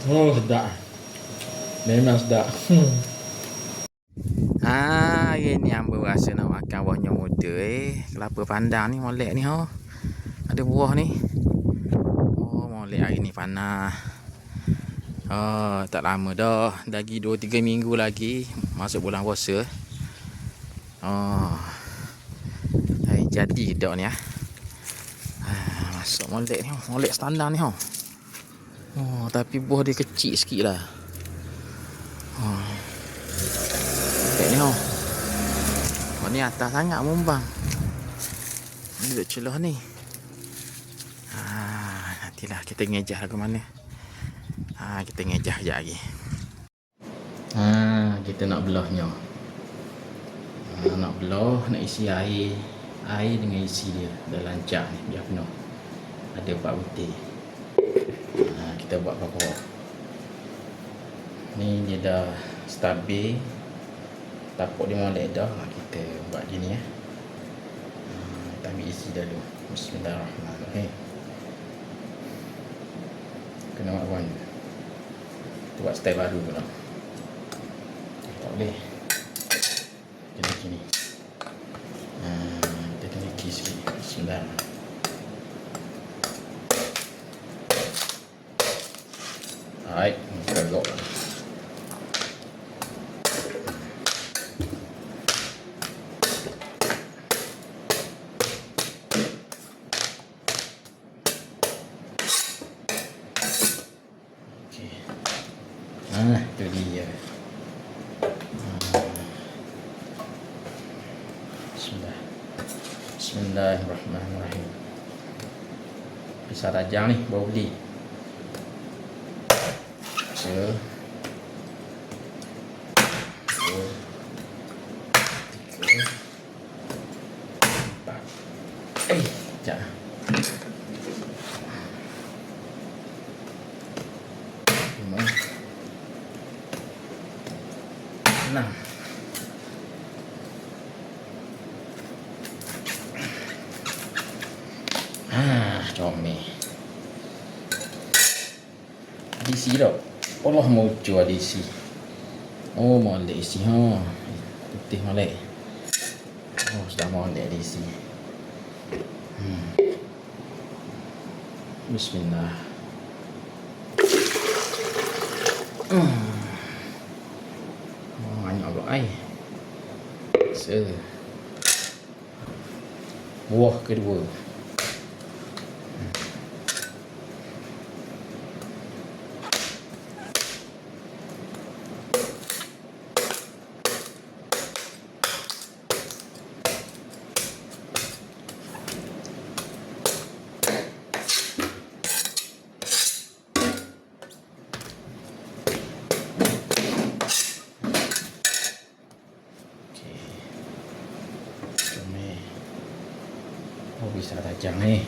Oh, sedap. Memang sedap. Hari ni hamba rasa nak makan buahnya muda kelapa pandang ni molek ni ho. Ada buah ni. Oh, molek hari ni panas. Oh, tak lama dah. Lagi 2-3 minggu lagi masuk bulan puasa. Oh. Hai jadi dak ni ah. Masuk molek ni, molek standar ni ho. Oh, tapi buah dia kecil sikit lah. Oh. Molek ni ho. Oh, ni atas sangat mumbang. Ni duduk celah ni. Nantilah kita ngejah lagu mana. Kita ngejah sekejap lagi. Kita nak belahnya. Nak belah, nak isi air. Air dengan isi dia dah lancar ni, biar penuh. Ada 4 butir. Kita buat apa-apa. Ni dia dah stabil. Tapuk dia molek dah. Kita buat gini ya. Kita ambil isi dulu. Bismillahirrahmanirrahim. Kena buat kawan. Kita buat style baru pula. Tak boleh. Kena gini. Kita kena kis sikit. Bismillahirrahmanirrahim. Alright, kita go. Itu dia. Bismillahirrahmanirrahim. Pisah rajang ni baru beli. So, 2, 3, 4. Sekejap. 5, 6. Comel. DC dah. Allah mau jual DC. Oh, molek DC ha. Putih molek. Oh, sudah molek DC. Bismillah. Banyak pula air. Buah kedua. Oh, bisa rajang ni.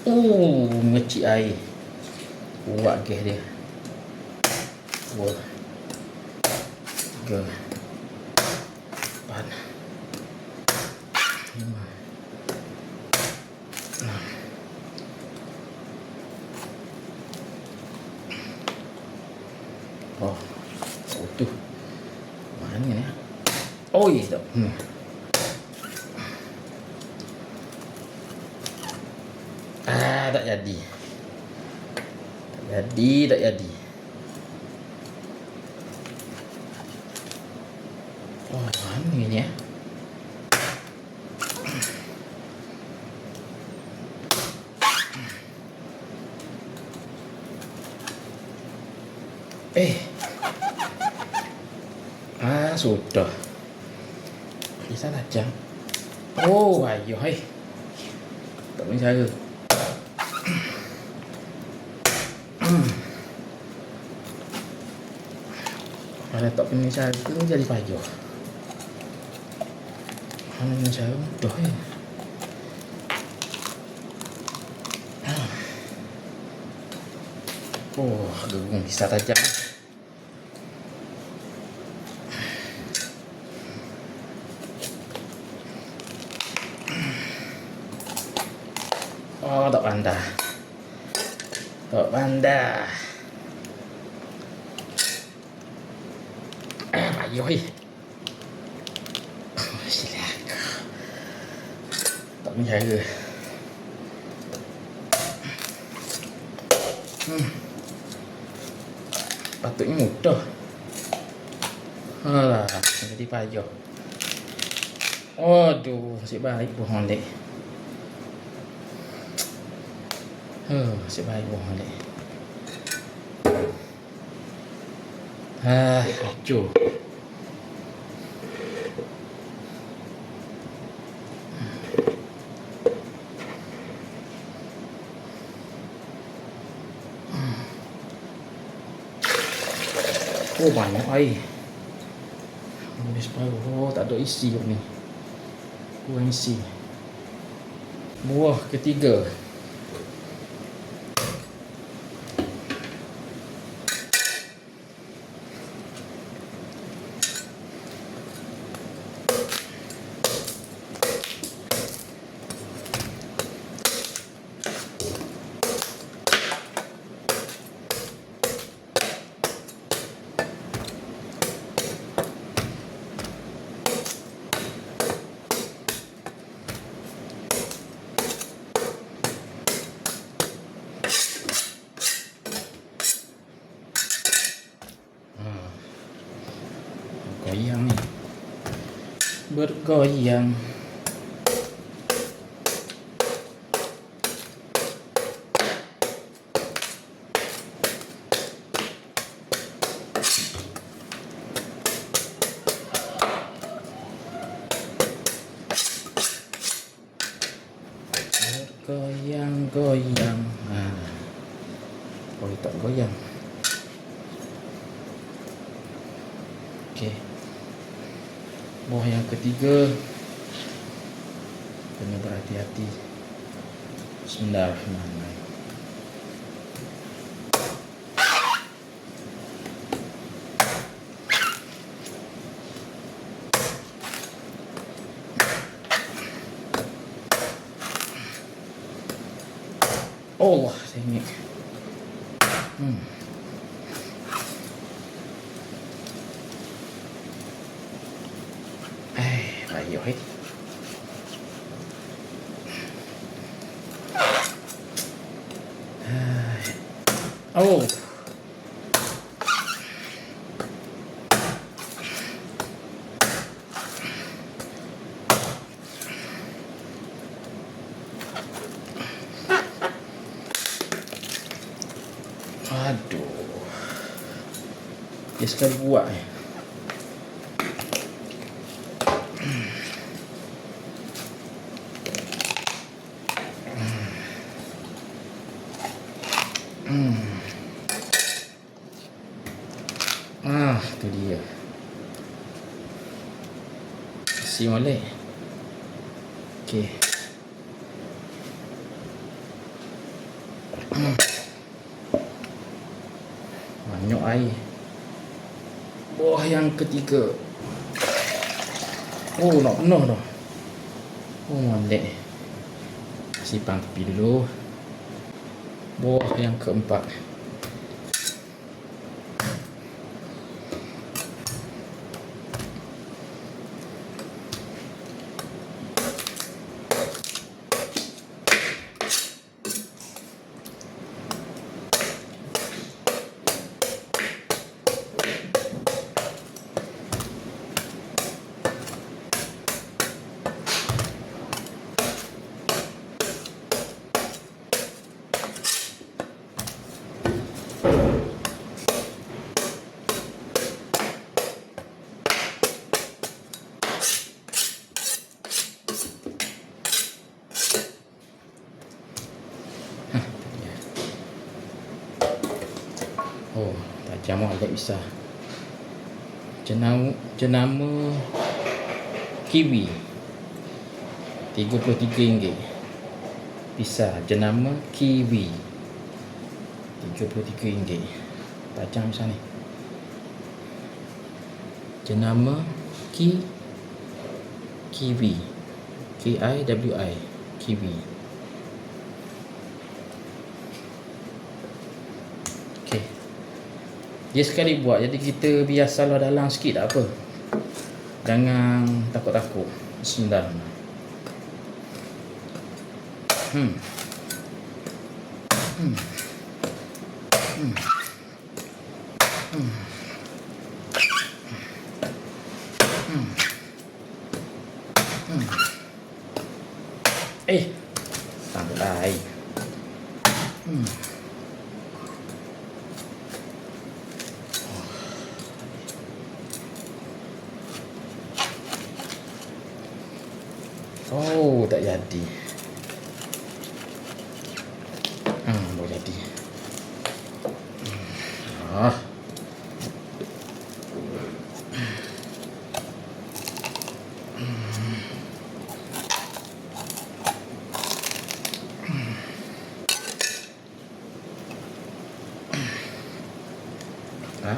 Mengecik air. Buat gas dia. 2, 3, 4, 5, 6. Oh, tu. Mana ni? Oh, iya tak. Tak jadi. Tak jadi. Oh, mana ni ya? Sudah. Bisa rajang. Oh, ayo hai. Tak boleh cara. Kalau tak punya cara tu jadi payah. Kalau punya cara mudah ya. Oh, gegung bisa tajam. bandar. Tok bandar. Payuh ni. Silakan. Tak menjaga. Patutnya mudah. Alah, jadi payah. Aduh, nasib baik bohong dek. Nasib baik bohong dek. Hancur. Oh, banyak air. Habis paruh. Tak ada isi ni. Kurang isi. Buah ketiga. Goyang ni. Bergoyang. Bergoyang-goyang. Boleh tak goyang? Okey. Buah yang ketiga. Kena berhati-hati. Bismillahirrahmanirrahim. Allah, tengok. Payuh ni. Oh. Aduh. Dia sekali buat ni. Tu dia. Isi molek. Okey. Banyak air. Buah yang ketiga. Oh, nak penuh dah. Oh, molek. Simpan tepi dulu. Buah yang keempat. Oh, tajam agak bisa. Jenama kiwi RM33. Pisah jenama kiwi RM33. Tajam macam ni. Jenama kiwi. KIWI. kiwi. Dia sekali buat, jadi kita biar salah dalam sikit tak apa. Jangan takut-takut. Bismillah. Santai. Oh, tak jadi. Boleh jadi.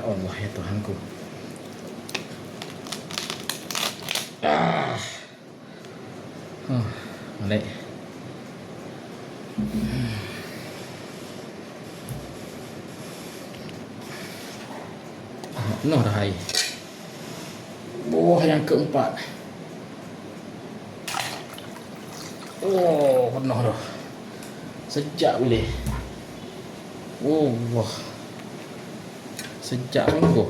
Allah ya Tuhanku. Balik. Penuh dah air. Buah yang keempat. Oh, penuh dah. Sejak boleh. Oh, wah. Sejak sungguh.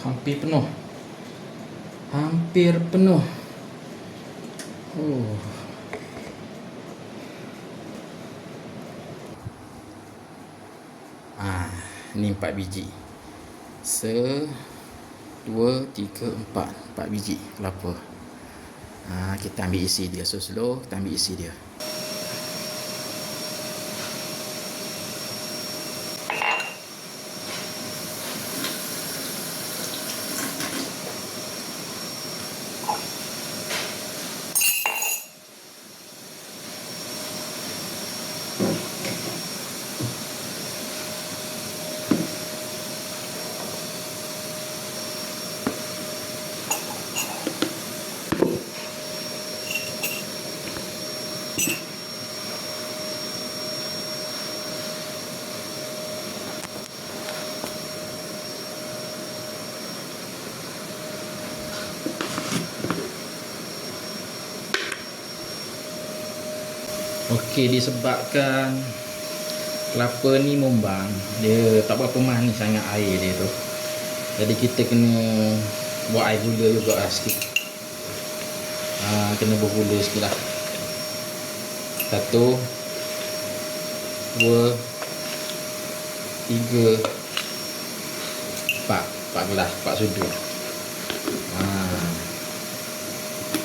Hampir penuh. Hampir penuh. Ni 4 biji. 1, 2, 3, 4 biji kelapa. Kita ambil isi dia. So slow, kita ambil isi dia. Okey, disebabkan kelapa ni mombang, dia tak berapa manis sangat air dia tu. Jadi kita kena buat air gula juga lah sikit. Kena bergula sikit lah. 1, 2, 3, 4 gelas, 4 sudu.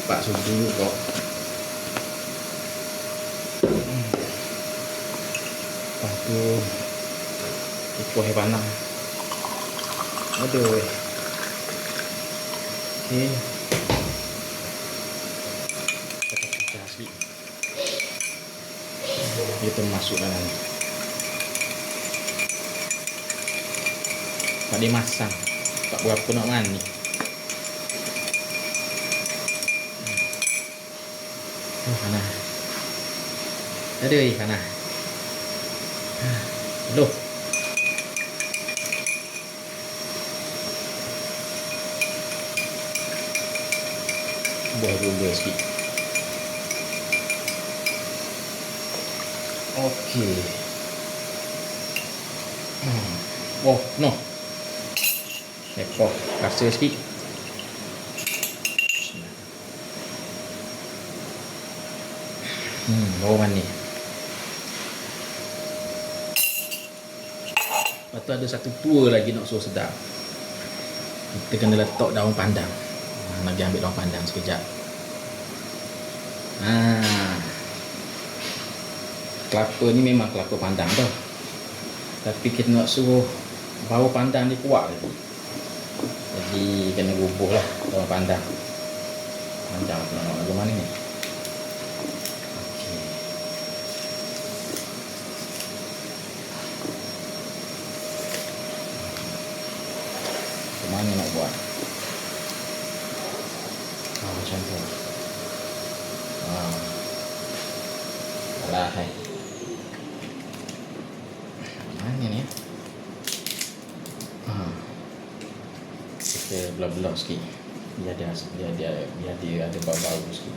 4 sudu kok. Lepas tu ikut air panas. Aduh. Okey. Kita pecah sikit. Kita masuk dalam ni. Tak dimasang. Tak berapa nak mani. Panas. Aduh, panas. Aduh. Buah gula sikit. Okey. Oh, no. Ekor rasa sikit. Bau manis. Lepas tu ada satu tua lagi nak suruh sedap. Kita kena letak daun pandan. Nak pergi ambil daun pandan sekejap. Kelapa ni memang kelapa pandan tau. Tapi kita nak suruh bau pandan ni kuat lagi. Jadi kena bubuh lah daun pandan. Panjang aku nak lagu mana ni. mana nak buat. Macam tu. Alah, mana ni? Kita belah-belah sikit. Biar dia ada bau-bau sikit.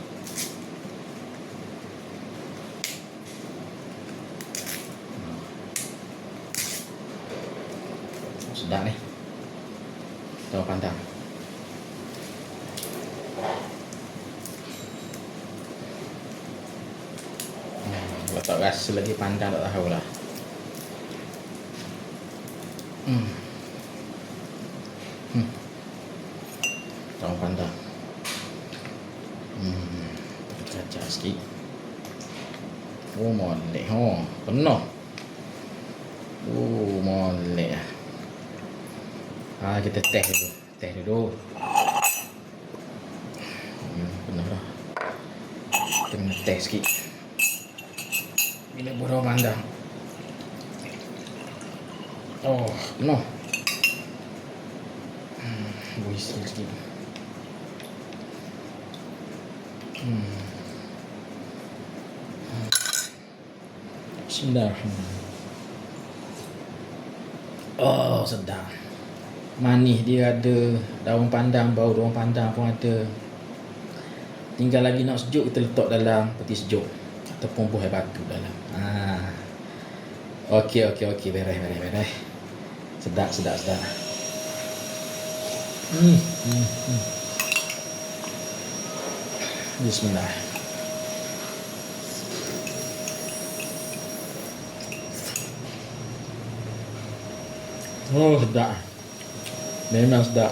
Sedap ni. Daun pandan. Kalau tak rasa lagi pandan tak tahulah. Daun pandan. Kacau sikit. Oh, molek. Penuh. Oh, molek. Kita teh dulu. Benar dah. Kita kena teh sikit. Bila buah daun pandan. Penuh. Buih sikit. Bismillahirrahmanirrahim. Sedap. Manis dia ada, daun pandan, bau daun pandan pun ada. Tinggal lagi nak sejuk, kita letak dalam peti sejuk ataupun buah batu dalam. Okey, beres. Sedap. Bismillah. Sedap. Memang sedap.